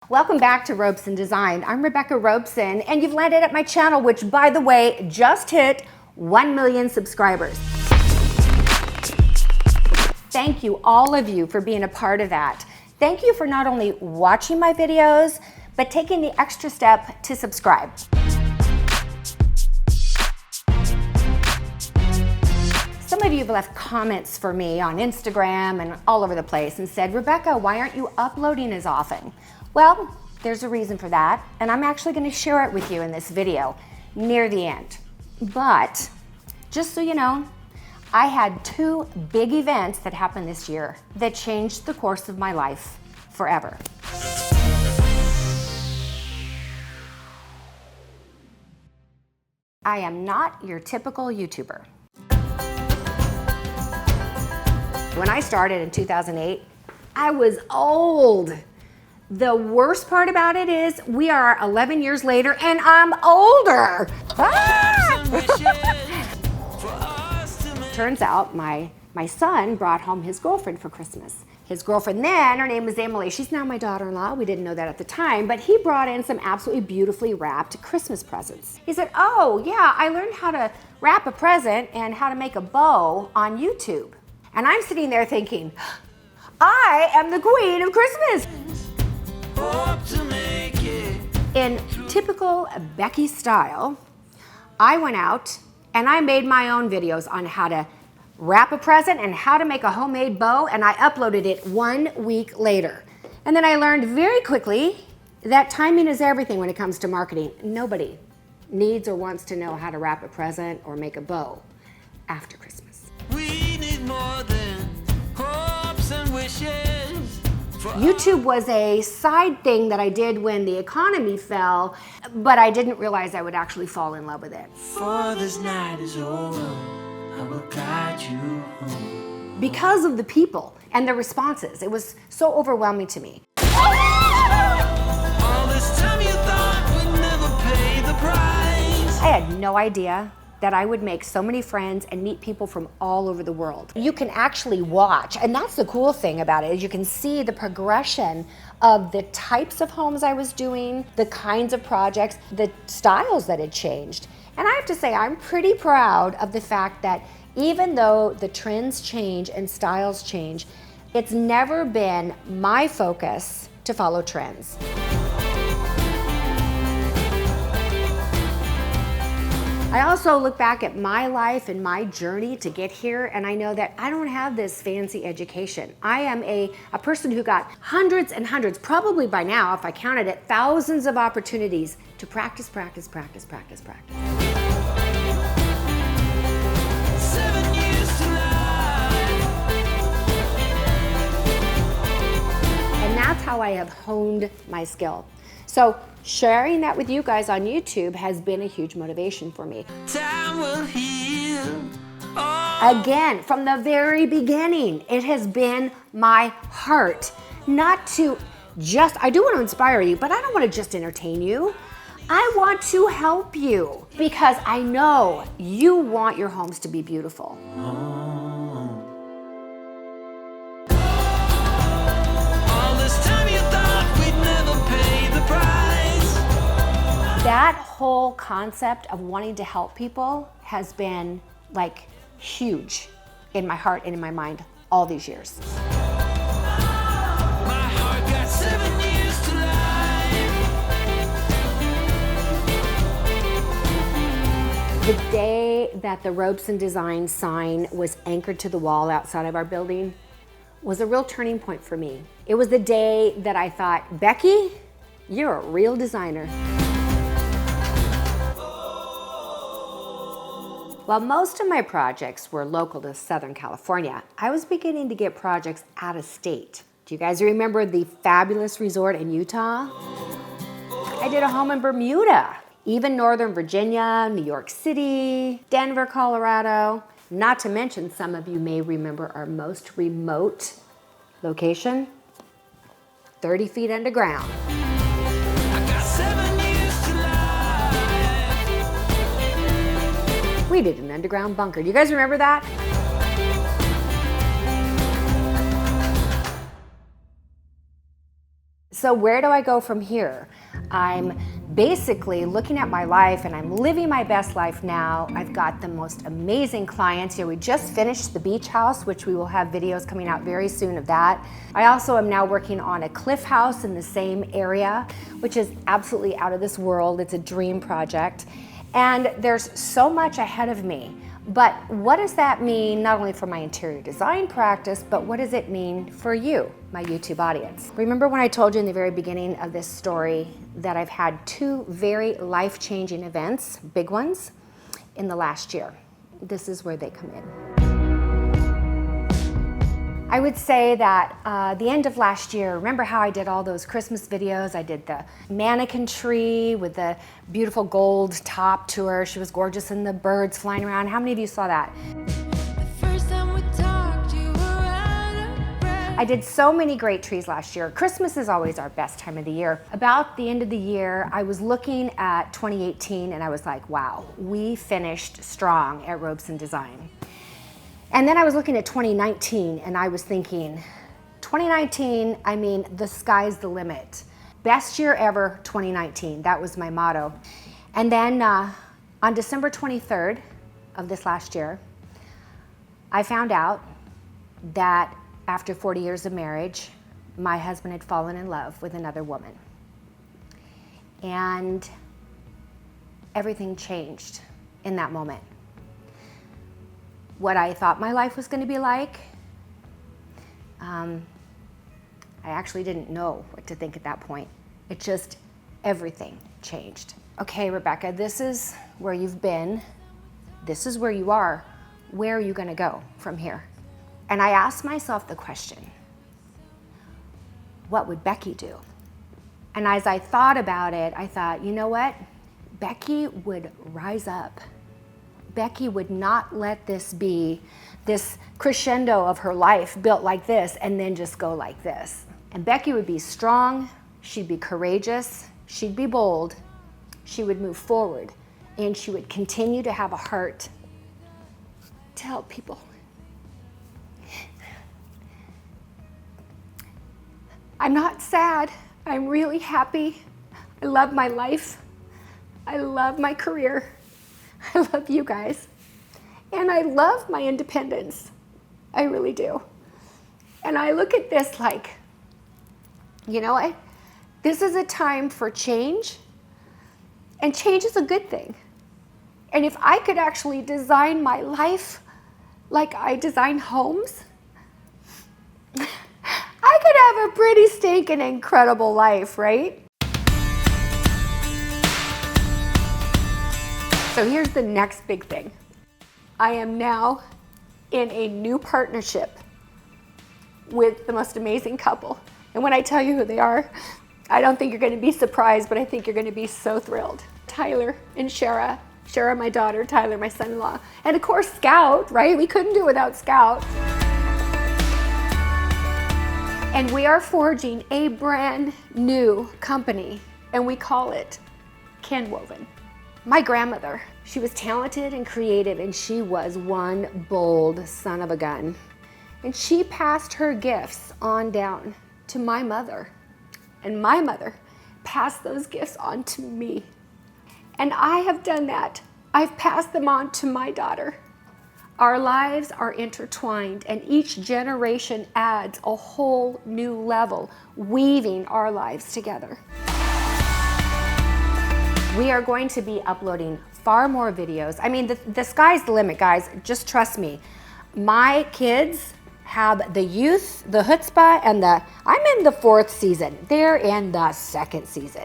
Welcome back to Robeson Design. I'm Rebecca Robeson, and you've landed at my channel, which, by the way, just hit 1 million subscribers. Thank you, all of you, for being a part of that. Thank you for not only watching my videos, but taking the extra step to subscribe. Some of you have left comments for me on Instagram and all over the place and said, Rebecca, why aren't you uploading as often? Well, there's a reason for that, and I'm actually going to share it with you in this video near the end. But just so you know, I had 2 big events that happened this year that changed the course of my life forever. I am not your typical YouTuber. When I started in 2008, I was old. The worst part about it is we are 11 years later and I'm older. Turns out my son brought home his girlfriend for Christmas. His girlfriend then, her name was Emily. She's now my daughter-in-law. We didn't know that at the time, but he brought in some absolutely beautifully wrapped Christmas presents. He said, oh yeah, I learned how to wrap a present and how to make a bow on YouTube. And I'm sitting there thinking, I am the queen of Christmas. In typical Becky style, I went out and I made my own videos on how to wrap a present and how to make a homemade bow, and I uploaded it 1 week later. And then I learned very quickly that timing is everything when it comes to marketing. Nobody needs or wants to know how to wrap a present or make a bow after Christmas. We need more than hopes and wishes. YouTube was a side thing that I did when the economy fell, but I didn't realize I would actually fall in love with it. For this night is over, I will guide you home. Because of the people and the responses, it was so overwhelming to me. All this time you thought we'd never pay the price. I had no idea that I would make so many friends and meet people from all over the world. You can actually watch, and that's the cool thing about it, is you can see the progression of the types of homes I was doing, the kinds of projects, the styles that had changed. And I have to say, I'm pretty proud of the fact that even though the trends change and styles change, it's never been my focus to follow trends. I also look back at my life and my journey to get here, and I know that I don't have this fancy education. I am a person who got hundreds and hundreds, probably by now, if I counted it, thousands of opportunities to practice, practice, practice, practice, practice. 7 years to life. And that's how I have honed my skill. So sharing that with you guys on YouTube has been a huge motivation for me. Time will heal. Oh. Again, from the very beginning, it has been my heart not to just, I do want to inspire you, but I don't want to just entertain you. I want to help you because I know you want your homes to be beautiful. All this time you thought we'd never pay the price. That whole concept of wanting to help people has been like huge in my heart and in my mind all these years. My heart got 7 years to life. The day that the Robeson Design sign was anchored to the wall outside of our building was a real turning point for me. It was the day that I thought, Becky, you're a real designer. While most of my projects were local to Southern California, I was beginning to get projects out of state. Do you guys remember the fabulous resort in Utah? I did a home in Bermuda, even Northern Virginia, New York City, Denver, Colorado. Not to mention, some of you may remember our most remote location, 30 feet underground. I got 7 years to life. We did an underground bunker. Do you guys remember that? So where do I go from here? I'm basically looking at my life and I'm living my best life now. I've got the most amazing clients here. We just finished the beach house, which we will have videos coming out very soon of that. I also am now working on a cliff house in the same area, which is absolutely out of this world. It's a dream project. And there's so much ahead of me. But what does that mean, not only for my interior design practice, but what does it mean for you, my YouTube audience? Remember when I told you in the very beginning of this story that I've had two very life-changing events, big ones, in the last year? This is where they come in. I would say that the end of last year, remember how I did all those Christmas videos? I did the mannequin tree with the beautiful gold top to her. She was gorgeous and the birds flying around. How many of you saw that? I did so many great trees last year. Christmas is always our best time of the year. About the end of the year, I was looking at 2018 and I was like, wow, we finished strong at Robeson Design. And then I was looking at 2019 and I was thinking, 2019, I mean, the sky's the limit. Best year ever, 2019. That was my motto. And then on December 23rd of this last year, I found out that after 40 years of marriage, my husband had fallen in love with another woman. And everything changed in that moment. What I thought my life was going to be like, I actually didn't know what to think at that point. It just, everything changed. Okay, Rebecca, this is where you've been. This is where you are. Where are you going to go from here? And I asked myself the question, what would Becky do? And as I thought about it, I thought, you know what? Becky would rise up. Becky would not let this be this crescendo of her life built like this and then just go like this. And Becky would be strong, she'd be courageous, she'd be bold, she would move forward, and she would continue to have a heart to help people. I'm not sad, I'm really happy. I love my life. I love my career. I love you guys. And I love my independence. I really do. And I look at this like, you know what? This is a time for change. And change is a good thing. And if I could actually design my life like I design homes, I could have a pretty stinking incredible life, right? So here's the next big thing. I am now in a new partnership with the most amazing couple. And when I tell you who they are, I don't think you're going to be surprised, but I think you're going to be so thrilled. Tyler and Shara. Shara, my daughter, Tyler, my son-in-law. And of course, Scout, right? We couldn't do it without Scout. And we are forging a brand new company, and we call it Kinwoven. My grandmother, she was talented and creative, and she was one bold son of a gun. And she passed her gifts on down to my mother. And my mother passed those gifts on to me. And I have done that. I've passed them on to my daughter. Our lives are intertwined, and each generation adds a whole new level, weaving our lives together. We are going to be uploading far more videos. I mean, the sky's the limit, guys. Just trust me. My kids have the youth, the chutzpah, and I'm in the 4th season. They're in the 2nd season.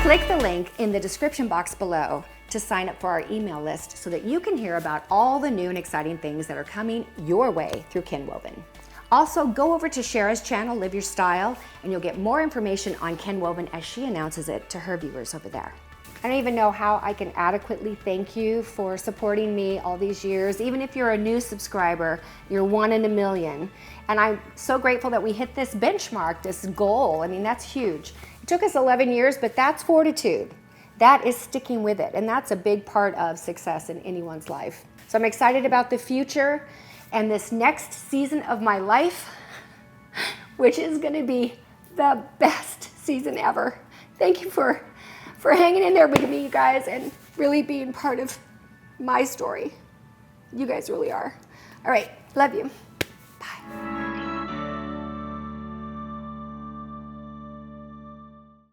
Click the link in the description box below to sign up for our email list so that you can hear about all the new and exciting things that are coming your way through Kinwoven. Also, go over to Shara's channel, Live Your Style, and you'll get more information on Kinwoven as she announces it to her viewers over there. I don't even know how I can adequately thank you for supporting me all these years. Even if you're a new subscriber, you're 1 in a million. And I'm so grateful that we hit this benchmark, this goal. I mean, that's huge. It took us 11 years, but that's fortitude. That is sticking with it, and that's a big part of success in anyone's life. So I'm excited about the future and this next season of my life. which is going to be the best season ever. Thank you for hanging in there with me, you guys, and really being part of my story. You guys really are. All right, love you.